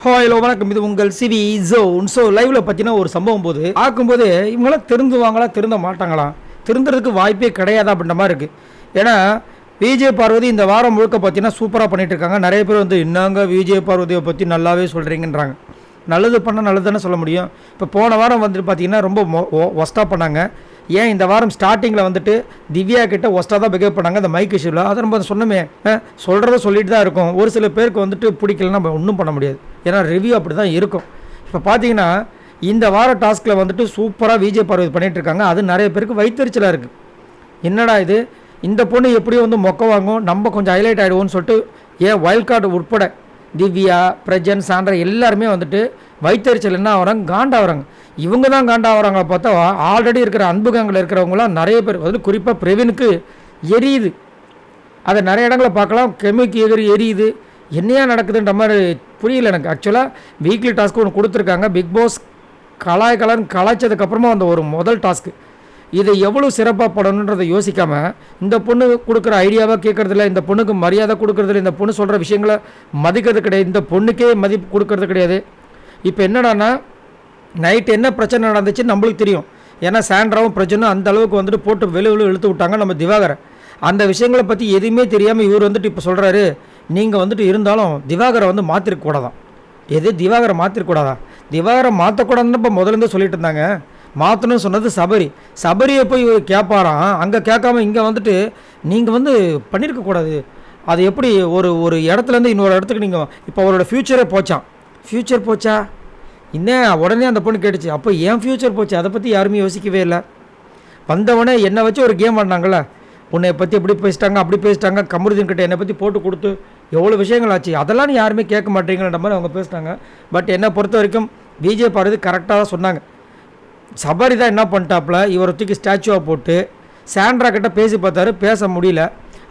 Hello வணக்கம், இது உங்கள் சிவி ஜோன். ஸோ லைவில் பார்த்தீங்கன்னா ஒரு சம்பவம் போது பார்க்கும்போது இவங்களாம் திருந்துவாங்களா திருந்த மாட்டாங்களா, திருந்துறதுக்கு வாய்ப்பே கிடையாதா அப்படின்ற மாதிரி இருக்குது. ஏன்னா விஜய் பார்வதி இந்த வாரம் முழுக்க பார்த்தீங்கன்னா சூப்பராக பண்ணிகிட்டு இருக்காங்க. நிறைய பேர் வந்து என்னங்க விஜய் பார்வதியை பற்றி நல்லாவே சொல்கிறீங்கன்றாங்க. நல்லது பண்ணால் நல்லது தானே சொல்ல முடியும். இப்போ போன வாரம் வந்துட்டு பார்த்தீங்கன்னா ரொம்ப ஒஸ்ட்டாக பண்ணாங்க. ஏன் இந்த வாரம் ஸ்டார்டிங்கில் வந்துட்டு திவ்யா கிட்ட ஒஸ்ட்டாக தான் பிஹேவ் பண்ணாங்க அந்த மைக் இஷ்யூவில். அதை நம்ம சொன்னோமே, சொல்கிறத சொல்லிட்டு தான் இருக்கும். ஒரு சில பேருக்கு வந்துட்டு பிடிக்கலன்னா நம்ம ஒன்றும் பண்ண முடியாது. ஏன்னா ரிவ்யூ அப்படி தான் இருக்கும். இப்போ பார்த்தீங்கன்னா இந்த வார டாஸ்கில் வந்துட்டு சூப்பராக விஜய் பார்வதி பண்ணிகிட்டு இருக்காங்க. அது நிறைய பேருக்கு வைத்தறிச்சலாக இருக்குது. என்னடா இது, இந்த பொண்ணு எப்படியும் வந்து மொக்க வாங்கும், நம்ம கொஞ்சம் ஹைலைட் ஆகிடுவோம்னு சொல்லிட்டு ஏன் வைல்ட் கார்டு உட்பட திவ்யா, பிரஜன், சாண்ட்ரா எல்லாருமே வந்துட்டு வைத்தறிச்சல் என்ன ஆகிறாங்க, காண்டாகிறாங்க. இவங்க தான் காண்டாகிறாங்க. பார்த்தா ஆல்ரெடி இருக்கிற அன்புகங்கள் இருக்கிறவங்களாம் நிறைய பேர் வந்து குறிப்பாக பிரவீனுக்கு எரியுது. அதை நிறைய இடங்களில் பார்க்கலாம். கெமிக்கு எரியுது. என்னையா நடக்குதுன்ற மாதிரி புரியல எனக்கு. ஆக்சுவலாக வீக்லி டாஸ்க்கு ஒன்று கொடுத்துருக்காங்க. பிக் பாஸ் கலாய்ச்சதுக்கப்புறமா அந்த ஒரு முதல் டாஸ்க்கு இதை எவ்வளோ சிறப்பாக படணுன்றதை யோசிக்காமல் இந்த பொண்ணு கொடுக்குற ஐடியாவாக கேட்குறதில்ல, இந்த பொண்ணுக்கு மரியாதை கொடுக்குறதில்ல, இந்த பொண்ணு சொல்கிற விஷயங்களை மதிக்கிறது கிடையாது, இந்த பொண்ணுக்கே மதிப்பு கொடுக்கறது கிடையாது. இப்போ என்னடான்னா நைட்டு என்ன பிரச்சனை நடந்துச்சுன்னு நம்மளுக்கு தெரியும். ஏன்னா சாண்ட்ராவும் பிரச்சனும் அந்த அளவுக்கு வந்துட்டு போட்டு வெளியில் இழுத்து விட்டாங்க நம்ம திவாகரை. அந்த விஷயங்களை பற்றி எதுவுமே தெரியாமல் இவர் வந்துட்டு இப்போ சொல்கிறாரு, நீங்கள் வந்துட்டு இருந்தாலும் திவாகரை வந்து மாற்றிருக்கக்கூடாதான். எது திவாகரை மாற்றிருக்கூடாதா? திவாகரை மாற்றக்கூடாதுன்னு இப்போ முதலேருந்து சொல்லிட்டு இருந்தாங்க. மாற்றணும்னு சொன்னது சபரியை போய் கேட்பாராம். அங்கே கேட்காம இங்கே வந்துட்டு நீங்கள் வந்து பண்ணியிருக்கக்கூடாது. அது எப்படி ஒரு இடத்துலேருந்து இன்னொரு இடத்துக்கு நீங்கள் இப்போ அவரோட ஃப்யூச்சரே ஃப்யூச்சர் போச்சா இன்னும் உடனே அந்த பொண்ணு கேட்டுச்சு. அப்போ ஏன் ஃப்யூச்சர் போச்சு அதை பற்றி யாருமே யோசிக்கவே இல்லை. வந்தவொடனே என்னை வச்சு ஒரு கேம் ஆடினாங்கள, உன்னை பற்றி எப்படி பேசிட்டாங்க அப்படி பேசிட்டாங்க, கமருதீன் கிட்ட என்னை பற்றி போட்டு கொடுத்து எவ்வளோ விஷயங்கள் ஆச்சு, அதெல்லாம் யாருமே கேட்க மாட்டேங்கிற மாதிரி அவங்க பேசிட்டாங்க. பட் என்னை பொறுத்த வரைக்கும் விஜய் பார்வதி கரெக்டாக தான் சொன்னாங்க. சபரி தான் என்ன பண்ணிட்டாப்புல, இவரை தூக்கி ஸ்டாச்சுவாக போட்டு சாண்ட்ரா கிட்ட பேசி பார்த்தாரு, பேச முடியல.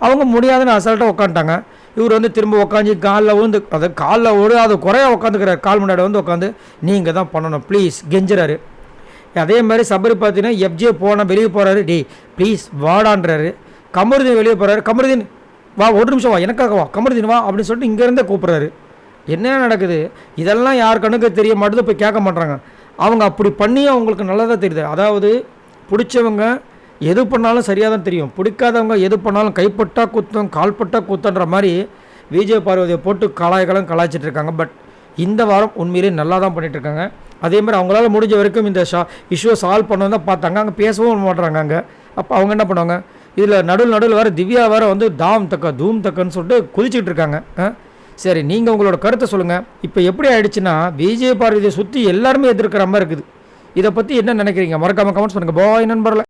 அவங்க முடியாதுன்னு அசால்ட்டாக உட்காந்துட்டாங்க. இவர் வந்து திரும்ப உட்காந்து காலில் விழுந்து, அதை காலில் விட அது குறையா உட்காந்துக்கிறார். கால் முன்னாடி வந்து உட்காந்து நீங்கள் தான் பண்ணணும் ப்ளீஸ் கெஞ்சுறாரு. அதே மாதிரி சபரி பார்த்தீங்கன்னா எஃப்ஜே போனால் வெளியே போகிறாரு, டே ப்ளீஸ் வாடான்றாரு. கமருதீன் வெளியே போகிறாரு, கமருதீன் வா ஒரு நிமிஷம் வா எனக்காக வா கமருதீன் வா அப்படின்னு சொல்லிட்டு இங்கேருந்தே கூப்பிட்றாரு. என்ன நடக்குது இதெல்லாம் யார் கண்ணுக்கு தெரிய மாட்டேது, போய் கேட்க மாட்டாங்க. அவங்க அப்படி பண்ணி அவங்களுக்கு நல்லா தான் தெரியுது. அதாவது பிடிச்சவங்க எது பண்ணாலும் சரியாக தான் தெரியும், பிடிக்காதவங்க எது பண்ணாலும் கைப்பட்டா குத்தம் கால்பட்டா குத்தன்ற மாதிரி விஜய் பார்வதியை போட்டு கலாய்ச்சிட்டு இருக்காங்க. பட் இந்த வாரம் உண்மையிலே நல்லா தான் பண்ணிகிட்ருக்காங்க. அதே மாதிரி அவங்களால முடிஞ்ச வரைக்கும் இந்த இஷ்யூவை சால்வ் பண்ண தான் பார்த்தாங்க. அங்கே பேசவும் மாட்டுறாங்க அங்கே. அப்போ அவங்க என்ன பண்ணுவாங்க, இதில் நடுவில் வேறு திவ்யா வேறு வந்து தூம் தக்கன்னு சொல்லிட்டு குதிச்சுக்கிட்டு இருக்காங்க. சரி, நீங்கள் உங்களோட கருத்தை சொல்லுங்கள். இப்போ எப்படி ஆகிடுச்சுன்னா விஜய் பார்வதியை சுற்றி எல்லாருமே எதிர்க்கிற மாதிரி இருக்குது. இதை பற்றி என்ன நினைக்கிறீங்க? மறக்காமல் கமெண்ட்ஸ் பண்ணுங்கள். பாய் நண்பர்களே.